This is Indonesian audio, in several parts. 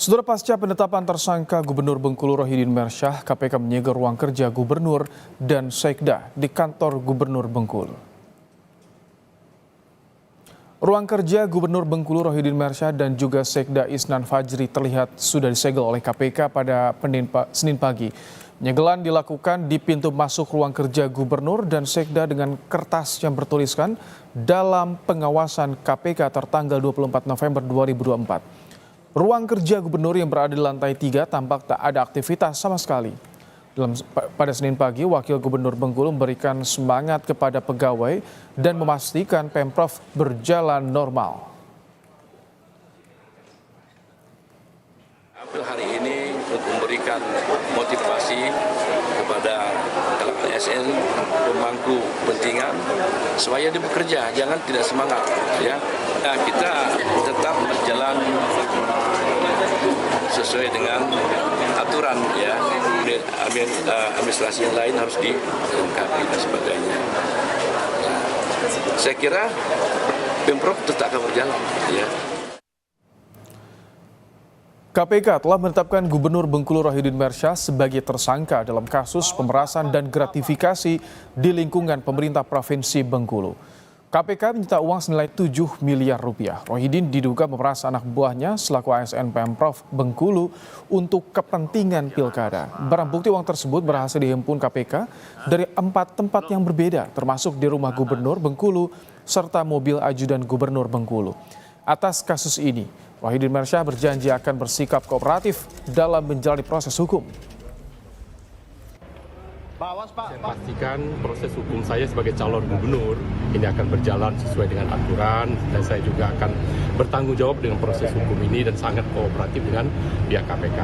Saudara, pasca penetapan tersangka Gubernur Bengkulu Rohidin Mersyah, KPK menyegel ruang kerja Gubernur dan Sekda di kantor Gubernur Bengkulu. Ruang kerja Gubernur Bengkulu Rohidin Mersyah dan juga Sekda Isnan Fajri terlihat sudah disegel oleh KPK pada Senin pagi. Penyegelan dilakukan di pintu masuk ruang kerja Gubernur dan Sekda dengan kertas yang bertuliskan dalam pengawasan KPK tertanggal 24 November 2024. Ruang kerja gubernur yang berada di lantai 3 tampak tak ada aktivitas sama sekali. Pada Senin pagi, Wakil Gubernur Bengkulu memberikan semangat kepada pegawai dan memastikan Pemprov berjalan normal. Tampil hari ini untuk memberikan motivasi kepada ASN pemangku kepentingan supaya dia bekerja, jangan tidak semangat ya. Nah, kita tetap berjalan sesuai dengan aturan ya. Administrasi yang lain harus dilengkapi dan sebagainya. Saya kira Pemprov tetap akan berjalan ya. KPK telah menetapkan Gubernur Bengkulu Rohidin Mersyah sebagai tersangka dalam kasus pemerasan dan gratifikasi di lingkungan pemerintah Provinsi Bengkulu. KPK minta uang senilai 7 miliar rupiah. Rohidin diduga memeras anak buahnya selaku ASN Pemprov Bengkulu untuk kepentingan pilkada. Barang bukti uang tersebut berhasil dihimpun KPK dari 4 tempat yang berbeda, termasuk di rumah Gubernur Bengkulu serta mobil ajudan Gubernur Bengkulu. Atas kasus ini, Rohidin Mersyah berjanji akan bersikap kooperatif dalam menjalani proses hukum. Saya pastikan proses hukum saya sebagai calon gubernur ini akan berjalan sesuai dengan aturan dan saya juga akan bertanggung jawab dengan proses hukum ini dan sangat kooperatif dengan pihak KPK.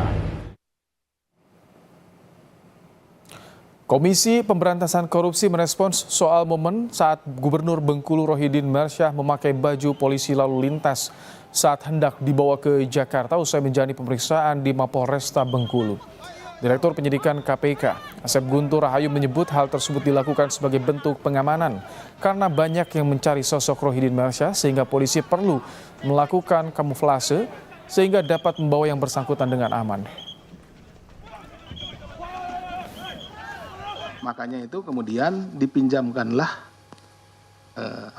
Komisi Pemberantasan Korupsi merespons soal momen saat Gubernur Bengkulu Rohidin Mersyah memakai baju polisi lalu lintas saat hendak dibawa ke Jakarta usai menjalani pemeriksaan di Mapolresta Bengkulu. Direktur Penyidikan KPK, Asep Guntur Rahayu menyebut hal tersebut dilakukan sebagai bentuk pengamanan karena banyak yang mencari sosok Rohidin Mersyah sehingga polisi perlu melakukan kamuflase sehingga dapat membawa yang bersangkutan dengan aman. Makanya itu kemudian dipinjamkanlah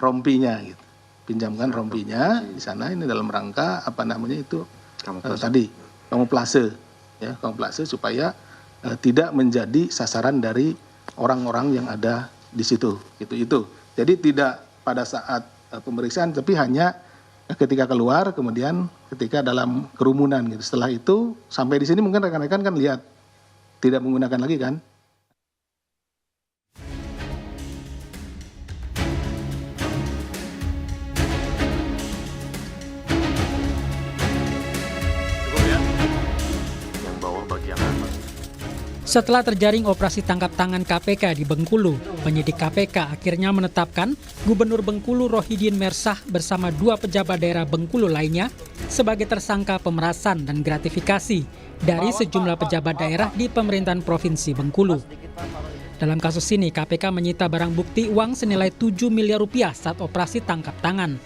rompinya gitu. Pinjamkan rompinya di sana ini dalam rangka kamuflase ya, kamuflase supaya tidak menjadi sasaran dari orang-orang yang ada di situ itu. Jadi tidak pada saat pemeriksaan tapi hanya ketika keluar kemudian ketika dalam kerumunan gitu. Setelah itu sampai di sini mungkin rekan-rekan kan lihat tidak menggunakan lagi kan. Setelah terjaring operasi tangkap tangan KPK di Bengkulu, penyidik KPK akhirnya menetapkan Gubernur Bengkulu Rohidin Mersyah bersama 2 pejabat daerah Bengkulu lainnya sebagai tersangka pemerasan dan gratifikasi dari sejumlah pejabat daerah di pemerintahan Provinsi Bengkulu. Dalam kasus ini, KPK menyita barang bukti uang senilai 7 miliar rupiah saat operasi tangkap tangan.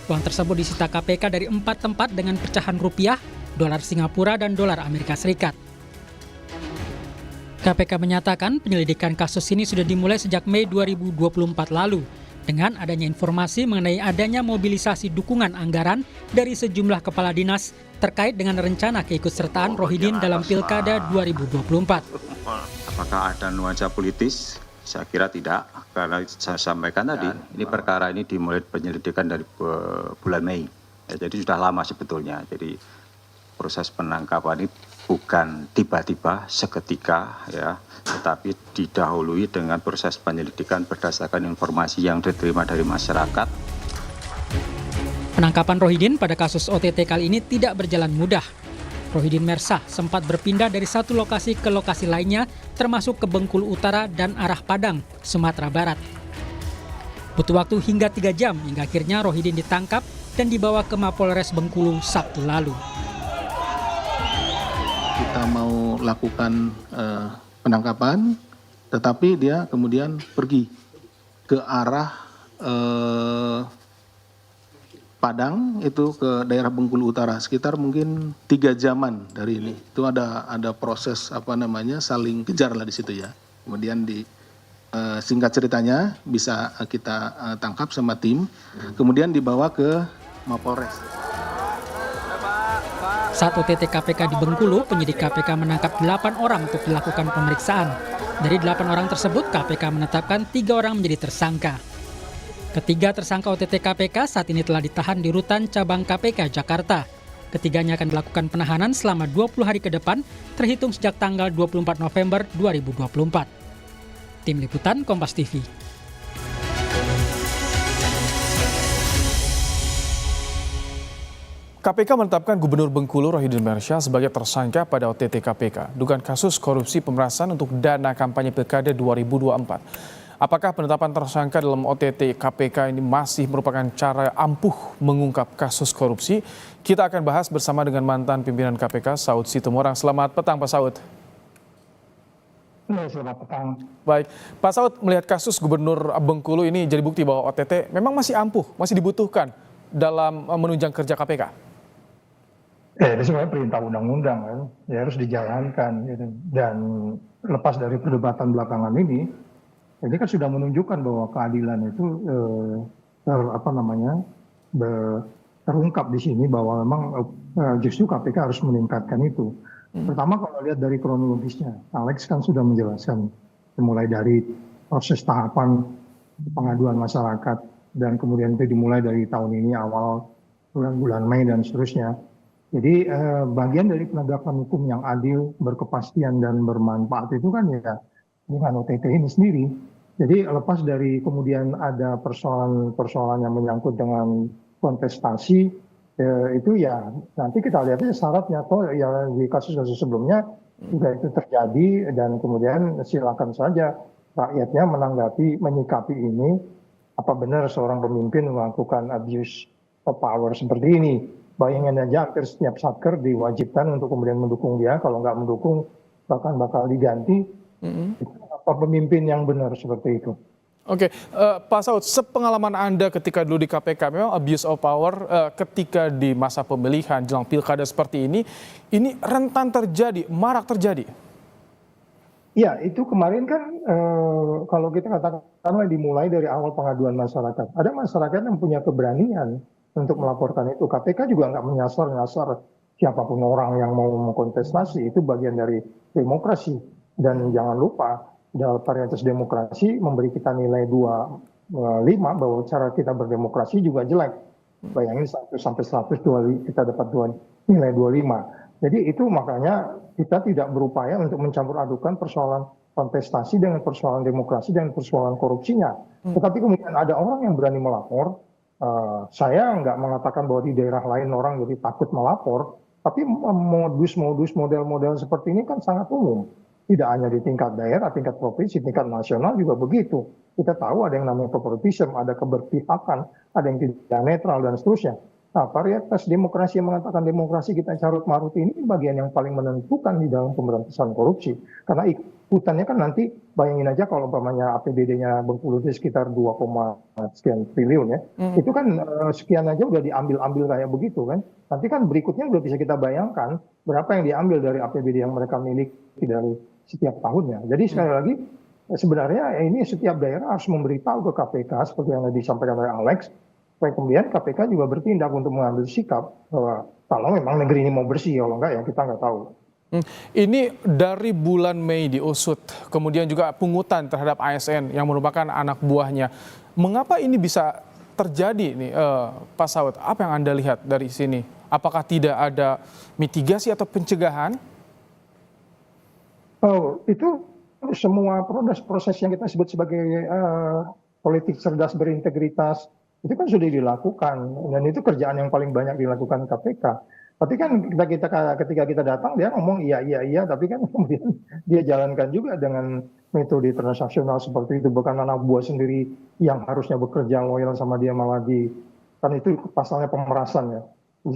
Uang tersebut disita KPK dari 4 tempat dengan pecahan rupiah, dolar Singapura, dan dolar Amerika Serikat. KPK menyatakan penyelidikan kasus ini sudah dimulai sejak Mei 2024 lalu dengan adanya informasi mengenai adanya mobilisasi dukungan anggaran dari sejumlah kepala dinas terkait dengan rencana keikutsertaan Rohidin dalam Pilkada 2024. Apakah ada nuansa politis? Saya kira tidak, karena saya sampaikan tadi, ini perkara ini dimulai penyelidikan dari bulan Mei. Ya, jadi sudah lama sebetulnya. Jadi proses penangkapan ini bukan tiba-tiba seketika ya, tetapi didahului dengan proses penyelidikan berdasarkan informasi yang diterima dari masyarakat. Penangkapan Rohidin pada kasus OTT kali ini tidak berjalan mudah. Rohidin Mersyah sempat berpindah dari satu lokasi ke lokasi lainnya, termasuk ke Bengkulu Utara dan arah Padang, Sumatera Barat. Butuh waktu hingga 3 jam hingga akhirnya Rohidin ditangkap dan dibawa ke Mapolres Bengkulu Sabtu lalu. Kita mau lakukan penangkapan, tetapi dia kemudian pergi ke arah Padang itu ke daerah Bengkulu Utara sekitar mungkin 3 jaman dari ini. Itu ada proses saling kejar lah di situ ya. Kemudian singkat ceritanya bisa kita tangkap sama tim, kemudian dibawa ke Mapolres. Saat OTT KPK di Bengkulu, penyidik KPK menangkap 8 orang untuk dilakukan pemeriksaan. Dari 8 orang tersebut, KPK menetapkan 3 orang menjadi tersangka. Ketiga tersangka OTT KPK saat ini telah ditahan di Rutan Cabang KPK Jakarta. Ketiganya akan dilakukan penahanan selama 20 hari ke depan, terhitung sejak tanggal 24 November 2024. Tim Liputan Kompas TV. KPK menetapkan Gubernur Bengkulu Rohidin Mersyah sebagai tersangka pada OTT KPK, dugaan kasus korupsi pemerasan untuk dana kampanye Pilkada 2024. Apakah penetapan tersangka dalam OTT KPK ini masih merupakan cara ampuh mengungkap kasus korupsi? Kita akan bahas bersama dengan mantan pimpinan KPK, Saud Situmorang. Selamat petang, Pak Saud. Selamat petang. Baik, Pak Saud, melihat kasus Gubernur Bengkulu ini jadi bukti bahwa OTT memang masih ampuh, masih dibutuhkan dalam menunjang kerja KPK. Itu sebenarnya perintah undang-undang kan, ya harus dijalankan. Gitu. Dan lepas dari perdebatan belakangan ini kan sudah menunjukkan bahwa keadilan itu terungkap di sini bahwa memang justru KPK harus meningkatkan itu. Pertama kalau lihat dari kronologisnya, Alex kan sudah menjelaskan mulai dari proses tahapan pengaduan masyarakat dan kemudian itu dimulai dari tahun ini awal bulan Mei dan seterusnya. Jadi bagian dari penegakan hukum yang adil, berkepastian dan bermanfaat itu kan ya dengan OTT ini sendiri. Jadi lepas dari kemudian ada persoalan yang menyangkut dengan kontestasi, itu ya nanti kita lihatnya syaratnya toh ya di kasus-kasus sebelumnya juga itu terjadi dan kemudian silakan saja rakyatnya menyikapi ini apa benar seorang pemimpin melakukan abuse of power seperti ini. Bayangin aja hampir setiap satker diwajibkan untuk kemudian mendukung dia, kalau nggak mendukung bahkan bakal diganti. Itu apa pemimpin yang benar seperti itu. Oke, Pak Saud, sepengalaman Anda ketika dulu di KPK, memang abuse of power ketika di masa pemilihan jelang pilkada seperti ini rentan terjadi, marak terjadi. Iya, itu kemarin kan kalau kita katakan dimulai dari awal pengaduan masyarakat. Ada masyarakat yang punya keberanian untuk melaporkan itu. KPK juga nggak menyasar siapapun orang yang mau mengkontestasi, itu bagian dari demokrasi. Dan jangan lupa, dalam varietas demokrasi memberi kita nilai 25 bahwa cara kita berdemokrasi juga jelek. Bayangin 1 sampai 100 kita dapat nilai 25. Jadi itu makanya kita tidak berupaya untuk mencampur adukan persoalan kontestasi dengan persoalan demokrasi dan persoalan korupsinya. Tetapi kemudian ada orang yang berani melapor. Saya nggak mengatakan bahwa di daerah lain orang jadi takut melapor, tapi modus-modus model-model seperti ini kan sangat umum. Tidak hanya di tingkat daerah, tingkat provinsi, tingkat nasional juga begitu. Kita tahu ada yang namanya favoritism, ada keberpihakan, ada yang tidak netral dan seterusnya. Nah, varietas demokrasi yang mengatakan demokrasi kita carut-marut ini bagian yang paling menentukan di dalam pemberantasan korupsi. Karena ikutannya kan nanti, bayangin aja kalau umpamanya APBD-nya Bengkulu itu sekitar 2, sekian triliun ya. Itu kan sekian aja udah diambil-ambil kayak begitu kan. Nanti kan berikutnya udah bisa kita bayangkan berapa yang diambil dari APBD yang mereka miliki dari setiap tahunnya. Jadi sekali lagi sebenarnya ini setiap daerah harus memberitahu ke KPK seperti yang disampaikan oleh Alex, supaya kemudian KPK juga bertindak untuk mengambil sikap bahwa kalau memang negeri ini mau bersih, kalau enggak ya kita nggak tahu. Ini dari bulan Mei diusut, kemudian juga pungutan terhadap ASN yang merupakan anak buahnya. Mengapa ini bisa terjadi nih, Pak Saud? Apa yang Anda lihat dari sini? Apakah tidak ada mitigasi atau pencegahan? Oh, itu semua proses yang kita sebut sebagai politik cerdas berintegritas, itu kan sudah dilakukan. Dan itu kerjaan yang paling banyak dilakukan KPK. Tapi kan ketika kita datang, dia ngomong iya, tapi kan kemudian dia jalankan juga dengan metode transaksional seperti itu. Bukan anak buah sendiri yang harusnya bekerja loyal sama dia malah kan itu pasalnya pemerasan ya,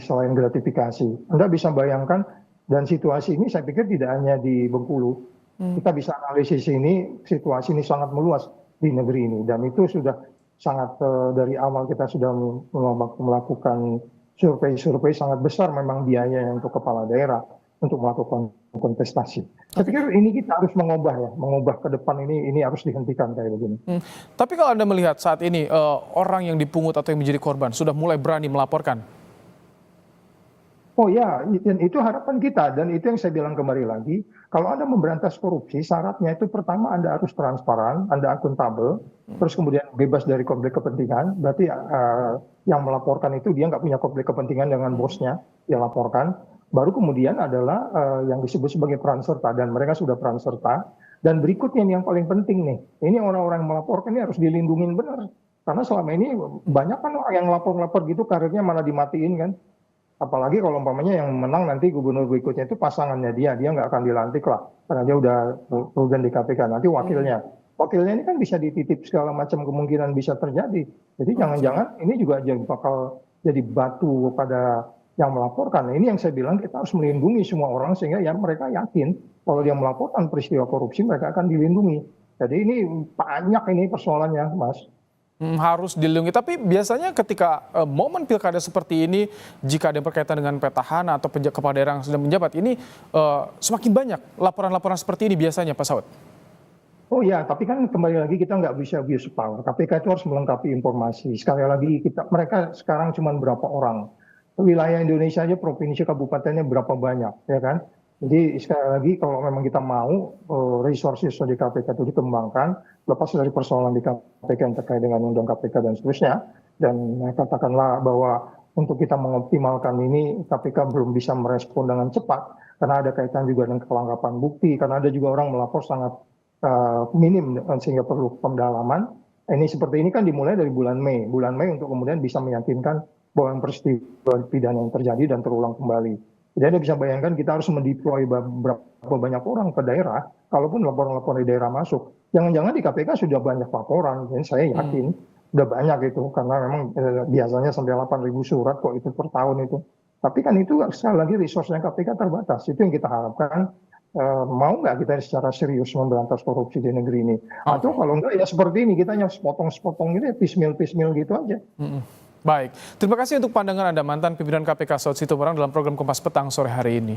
selain gratifikasi. Anda bisa bayangkan, dan situasi ini saya pikir tidak hanya di Bengkulu. Kita bisa analisis ini, situasi ini sangat meluas di negeri ini. Dan itu sudah sangat dari awal kita sudah melakukan survei-survei sangat besar memang biayanya untuk kepala daerah untuk melakukan kontestasi. Saya pikir ini kita harus mengubah ke depan ini harus dihentikan kayak begini. Tapi kalau Anda melihat saat ini orang yang dipungut atau yang menjadi korban sudah mulai berani melaporkan. Oh ya, dan itu harapan kita, dan itu yang saya bilang kembali lagi, kalau Anda memberantas korupsi, syaratnya itu pertama Anda harus transparan, Anda akuntabel, terus kemudian bebas dari konflik kepentingan, berarti yang melaporkan itu dia nggak punya konflik kepentingan dengan bosnya, dia laporkan, baru kemudian adalah yang disebut sebagai peran serta, dan mereka sudah peran serta, dan berikutnya yang paling penting nih, ini orang-orang yang melaporkan ini harus dilindungin benar, karena selama ini banyak kan orang yang lapor-lapor gitu karirnya malah dimatiin kan. Apalagi kalau umpamanya yang menang nanti gubernur berikutnya itu pasangannya dia nggak akan dilantik lah karena dia udah prudent di KPK, nanti wakilnya ini kan bisa dititip, segala macam kemungkinan bisa terjadi. Jadi jangan-jangan ini juga bakal jadi batu pada yang melaporkan. Ini yang saya bilang kita harus melindungi semua orang sehingga ya mereka yakin kalau dia melaporkan peristiwa korupsi mereka akan dilindungi. Jadi ini banyak ini persoalannya, Mas. Harus dilindungi. Tapi biasanya ketika momen pilkada seperti ini, jika ada yang berkaitan dengan petahana atau kepala daerah yang sedang menjabat, ini semakin banyak laporan-laporan seperti ini biasanya, Pak Saud. Oh ya, tapi kan kembali lagi kita nggak bisa abuse power. KPK itu harus melengkapi informasi. Sekali lagi mereka sekarang cuma berapa orang. Wilayah Indonesia aja provinsi kabupatennya berapa banyak, ya kan? Jadi sekali lagi kalau memang kita mau resources di KPK itu dikembangkan, lepas dari persoalan di KPK yang terkait dengan undang KPK dan seterusnya, dan katakanlah bahwa untuk kita mengoptimalkan ini KPK belum bisa merespon dengan cepat, karena ada kaitan juga dengan kelengkapan bukti, karena ada juga orang melapor sangat minim sehingga perlu pendalaman. Ini seperti ini kan dimulai dari bulan Mei untuk kemudian bisa meyakinkan bahwa peristiwa pidana yang terjadi dan terulang kembali. Jadi Anda bisa bayangkan kita harus mendeploy berapa banyak orang ke daerah, kalaupun laporan-laporan di daerah masuk. Jangan-jangan di KPK sudah banyak laporan, dan saya yakin sudah banyak itu, karena memang biasanya sampai 8.000 surat kok itu per tahun itu. Tapi kan itu sekali lagi resource-nya KPK terbatas, itu yang kita harapkan. Mau nggak kita secara serius memberantas korupsi di negeri ini? Atau kalau enggak ya seperti ini, kita hanya sepotong-sepotong gitu ya, piecemeal gitu aja. Baik, terima kasih untuk pandangan Anda mantan pimpinan KPK Saud Situmorang dalam program Kompas Petang sore hari ini.